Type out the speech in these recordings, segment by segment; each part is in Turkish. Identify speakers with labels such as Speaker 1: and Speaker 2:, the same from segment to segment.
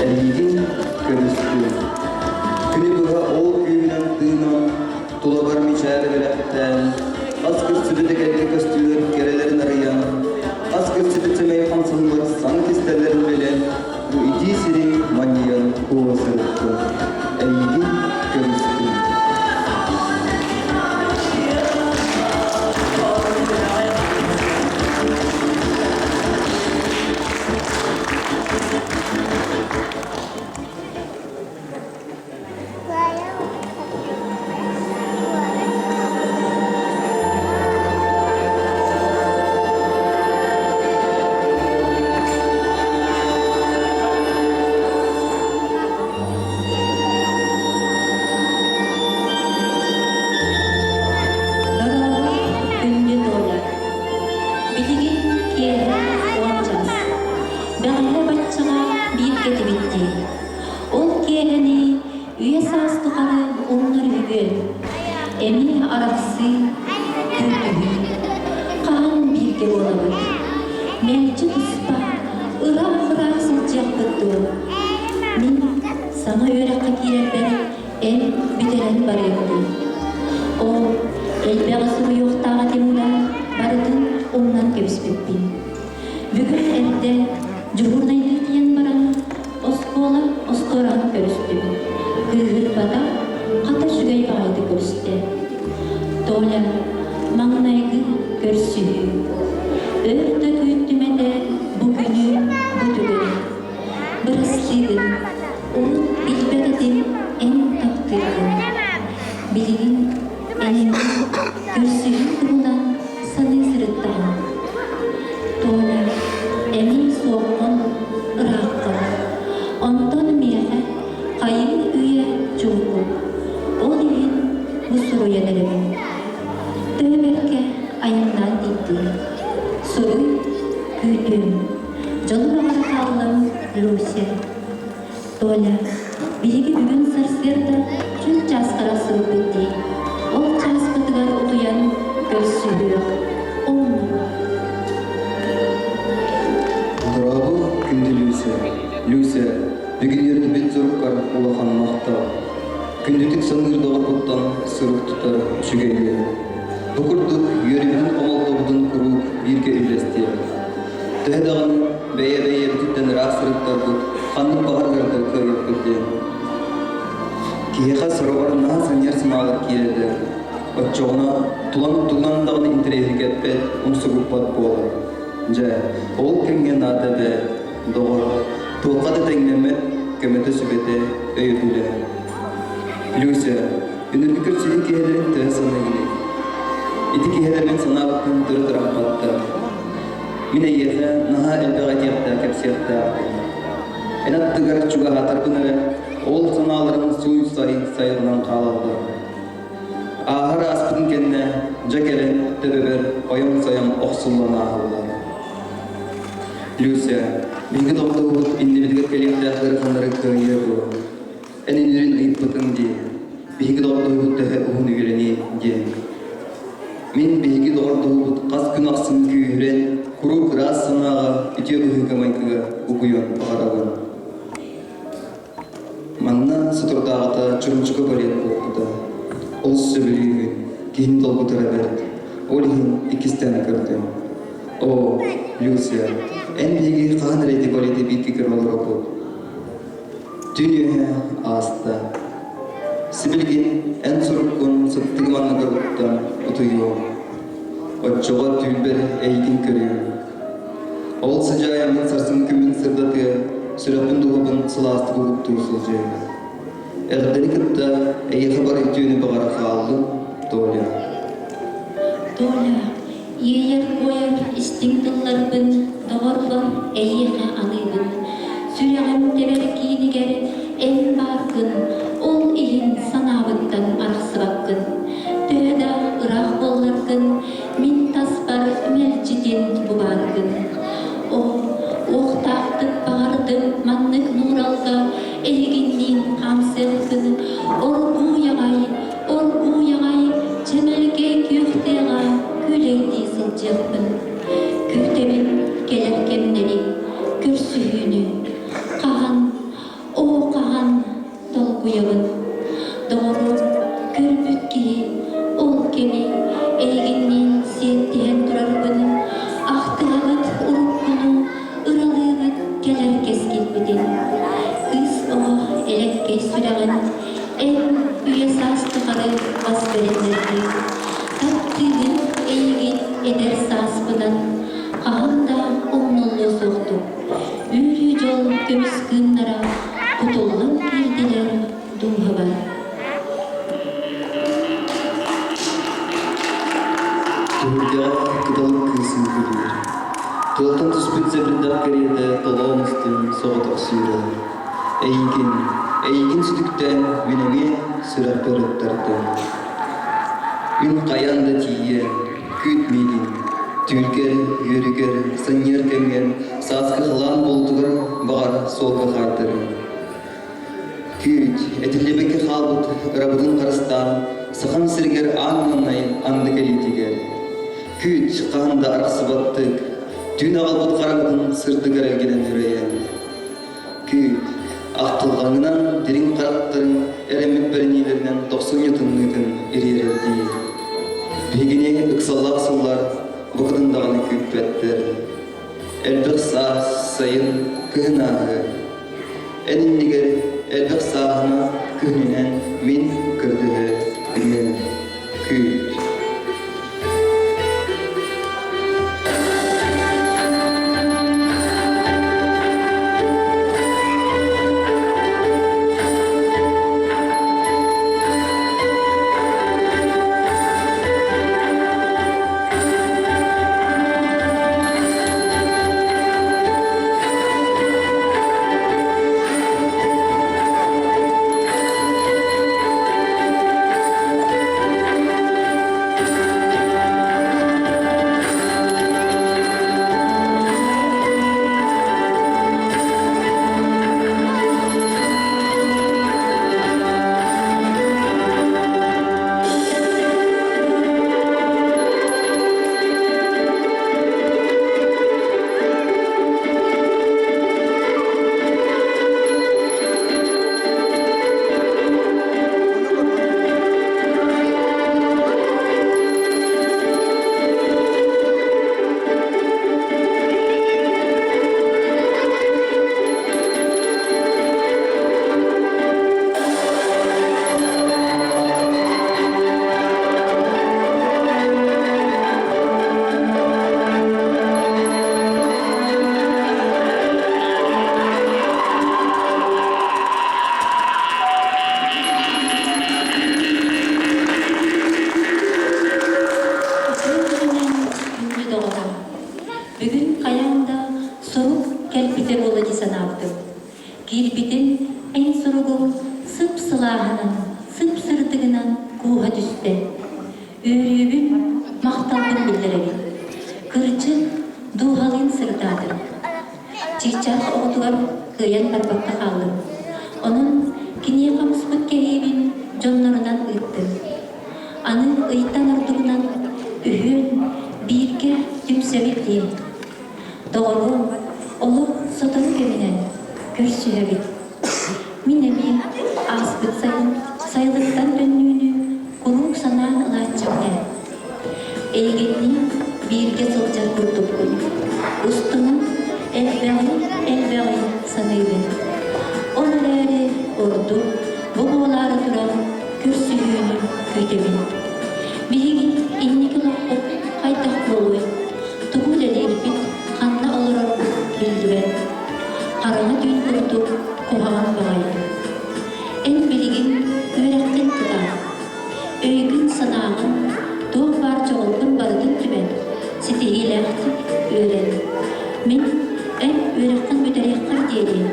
Speaker 1: Elgin görüstü. Günü buğa oğul köyünden dığınan, tulabar miçaylı verekten, askır sütü tekerli köstüler kerelerin arayan, askır sütü tümey kansınlar sanki isterlerin bilen, bu ici siri manyan kuva sırıttı. Elgin görüstü.
Speaker 2: Emin arası kötü, kan bir olalım. Mevcut ıspa, ırak sıcak tuttu. Min sana yörekte girer en biteren barıydı. O elbağası yok tağatimden barıdın ondan köpüspettin. Bugün evde cuhurnaydı diyen baran oskola oskoran körüstü. Kırgırpada kata şugay bağıydı körüstü. Tola mağnaygı körsühü. Öğütte kүйттümede bugünü bu tügünü. Bırıslıydım, onu bilberedim en taktırdım. Bilgin elim körsühü kımılan sanı sırıttağım. Tola emin soğuktan ırakka. Ondan miyehe kayın üye çoğu. O dilin bu soruya derim. Dövberke ayından gitti. Soruy küydüm. Canım ağır kaldım Lucy. Dola bilgi bugün sarsırda tüm çaskara sığıp bitti. O çaskıtıgar otuyan görsühü. Onu.
Speaker 1: Bravo күнді Люся. Люся, бүгін ерді бет зорыққар олақан мақта. Күндетік саңырдағы бұттан сұрық тұтар жүгейге. Бұқырдық үйерімдің қамалдығыдың құруқ бірге үйлесті. Тәдіған бәйе бүтіттен рақ сұрықтар бұд, қанның бағарғарды көріп көрден. Кейеға сұрағар наға сәнер сымағыр келеді. Отчоғына тұландағын интерегі кәтпет, ұмсы ғұппат болар. Жа, ол кәнген ады бә, доғыр, тұлқады тәңмемет, көметі сүбеті өйірілі. Люся, үніргі көрсейін кейелерін тәе сана келек. Ити кейелермен сана бұқтың тұры-тұран қатты. Мен әйеті наға әлбіға тияқта кәпсияқта ақын. Ән аттығар чуға қатар бұнығы, ол саналарын суй сайығынан қалалды. Ағыры аспытын кенне, жакелен төбебер, ойым-сайым оқсуллана ағылды. Люся, бейгі доқты ұғыт инді білгір келекті ақыры қандары көріңе бұл. Әнен үрін ұйып бұтын де, бейгі доқты ұғыт тәхі ұғын үйрене де. Мен бейгі доқты ұғыт қас күн ақсын күйірен, құру қырас санаға үте ұғыға майкыға ұғыйын бағарағын. Манна сұтырдағыта чұрымшықы барет болғыда. Ол сөбілігін, кейін долғы тұра бәрді. Олығын икістен көрдім. О, Люся, ән бейгі қаған рейді бареті бейті кір олығы бұл. Дүние аста. Сибілген ән сұрыққын сұттығыманы көріптен ұтыйу. Отчоға түйілбер әйдің көріу. Ол сыжайамын сарсын күмін сырдаты сүрәпін дұғыбын сыластығы ұттығы сылжай. Әғдені күтті әйі қабар үтіуіні бағара қалды, Толя.
Speaker 2: Толя, ейер қойыр істің тұлларбын, доғырлым әйеға алыйбын. Сүрәғым тәбәр кейінігер ән барғын, ол илін санабыттан арқсы баққын. Төәді ұрақ болларғын, мен таспар мәлчіден бұбарғын. О, оқтақтық бағардым маннық нұралға, әлгеннен қамсылғын. Ол бұяғай, чәмілге көқтеға көлейді сылжықпын. Көктемін келер кемнері, көрсүйіні, қаға suýabyn. Doğru, körpük ki, ol kemi, eýginnin siýetdihen durarbyn, ahtygabat urukunu, ıralygat geler keskilbidin. Kız oğa elekke sürägin, en üye sastygary bas berenlerdi. Taptygın eýgin eder saspydan, kahanda oňnully soktu. Ürü jol kömüskünlara, tutulgan girdiler duňhabar.
Speaker 1: Turga kıdalık kızım gülüyor. Toltan tuspitse brindak keriyede tolağın üstün soğutak suyular. Eygin sütükten minege sürer perötterden. Ün kayanda tiye, kütmeydin. Tülker, yürüker, sanyer kemgen, saskı hılan boltugar, bağır solga kaytarın. Küt, etillebeke halbut, rabudun karıstan, sıkan sirger anmanayın, andık elitiger. Küt, kanda arası battık, tün ağalbut karanlıkın sırtı garelgenen yüreyen. Küt, ahtılganınan derin karakterin eremet berenilerinden 90 yatınlıydın eriyereldi. Begine ıksallak sıllar, bıkıdın dağını küppetler. Elbek sağ sayın kıhınahı. Enindiger elbek sağına kıhınenen min kırdığı güyen küt. Bugün kayanda soğuk kelpite boladı sanardım. Kirpitin en soruğu sıp sılağının, sıp sırtığının kuğa düştü. Öğrübün mahtalbın bildirelim. Kırçı duhalın sırdadım. Çiçak oğutular kıyan barbakta kaldım. Onun kiniye kamusput keribin jonlarından ıttım. Anın ıytan orduğundan ühün birke tümsebit Doğru, olu sotalı geminen körsühebit. Minemi aspıt sayılıktan döndüğünü konuk sanağın ılaççımda. Eğgenliğin birge sılacak kurtupkun. Ustunun elbeği sanıydın. Onları ordu, boğuları duran körsühüğünü köydebin. Birgin innik ılıqıp kaytak yolu, tuğul edilbit kanna olarak bildiven. Karana dün kurdu, koğan bağaydı. En bilgin öğrettin tutar. Öygün sanağın, doğu parça olgun barıdın tüben. Sitihilerdi öğren. Min en öğrettin müderekkar diyeli.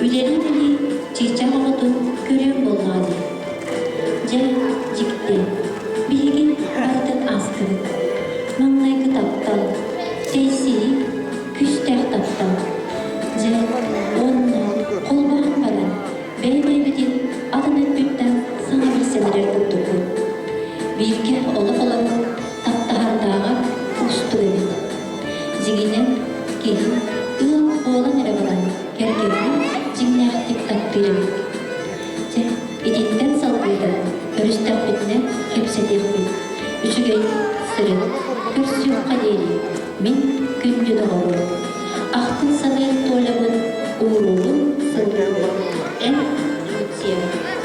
Speaker 1: Üleri bili çiçek oldu, görüyorum olmadı. Jikti. Bilgin barıdın askın. Manlayı taptal. Teysi, küstek taptal. Onunla kolbağın baran. Beybey bidin adını bütten sana bilseler tuttuku. Birke olup taptahardağa ustu edin. Ziginem gelin ığın oğlan arabadan gergevli zignaktik takdirim. İdi
Speaker 2: Min күнді doğru. Ақтын санайын тойлабын, uğrulun sırrı. En Люция.